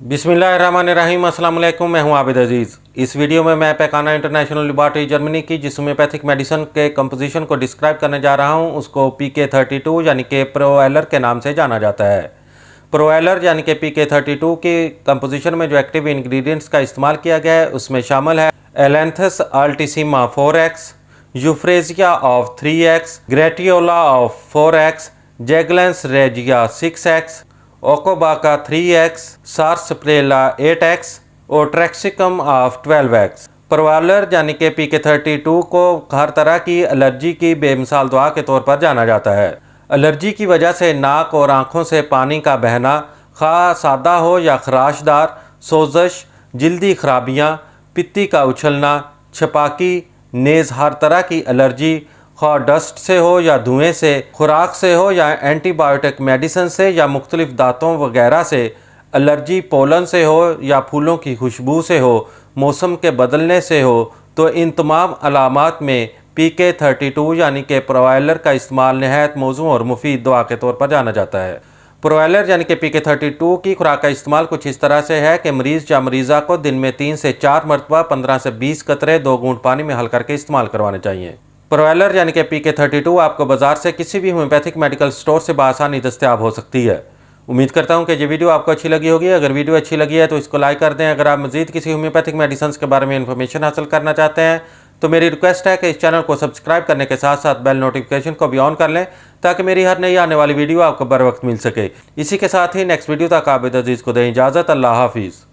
बिस्मिल्लाहिर्रहमानिर्रहीम, अस्सलाम वालेकुम। मैं हूं आबिद अजीज़। इस वीडियो में मैं पैकाना इंटरनेशनल लेबॉरेटरी जर्मनी की जिस होम्योपैथिक मेडिसिन के कंपोजिशन को डिस्क्राइब करने जा रहा हूं उसको PK32 यानी कि प्रोएलर के नाम से जाना जाता है। प्रोएलर यानी कि PK32 की कंपोजिशन में जो एक्टिव इंग्रेडिएंट्स का इस्तेमाल किया गया है उसमें शामिल है एलेंथस अल्टीसीमा 4x, यूफ्रेजिया ऑफ 3x, ग्रेटियोला ऑफ 4x, Juglans regia 6x, Okoubaka 3x, sarsaparilla 8x और ट्रैक्सिकम ऑफ 12x। प्रोएलर यानी कि PK32 को हर तरह की एलर्जी की बेमिसाल दवा के तौर पर जाना जाता है। एलर्जी की वजह से नाक और आँखों से पानी का बहना, खा सादा हो या खराशदार, सोजश, जल्दी खराबियाँ, पित्ती का उछलना, छपाकी, नेज़, हर तरह की एलर्जी, खा डस्ट से हो या धुएं से, खुराक से हो या एंटीबायोटिक मेडिसिन से या मुख्तलिफ दांतों वगैरह से, एलर्जी पोलन से हो या फूलों की खुशबू से हो, मौसम के बदलने से हो, तो इन तमाम अलामात में PK32 यानी कि प्रोएलर का इस्तेमाल नहायत मौजू और मुफीद दवा के तौर पर जाना जाता है। प्रोएलर यानी कि PK32 की खुराक का इस्तेमाल कुछ इस तरह से है कि मरीज़ या मरीज़ा को दिन में 3 से 4 मरतबा 15 से 20 कतरे 2 घूंट पानी में हल करके इस्तेमाल करवाने चाहिए। प्रोएलर यानी कि PK32 आपको बाजार से किसी भी होम्योपैथिक मेडिकल स्टोर से बआसानी दस्तयाब हो सकती है। उम्मीद करता हूं कि ये वीडियो आपको अच्छी लगी होगी। अगर वीडियो अच्छी लगी है तो इसको लाइक कर दें। अगर आप मजीद किसी होम्योपैथिक मेडिसिन के बारे में इंफॉर्मेशन हासिल करना चाहते हैं तो मेरी रिक्वेस्ट है कि इस चैनल को सब्सक्राइब करने के साथ साथ बेल नोटिफिकेशन को भी ऑन कर लें ताकि मेरी हर नई आने वाली वीडियो आपको बर वक्त मिल सके। इसी के साथ ही नेक्स्ट वीडियो तक आबिद अजीज़ को दें इजाज़त। अल्लाह हाफिज़।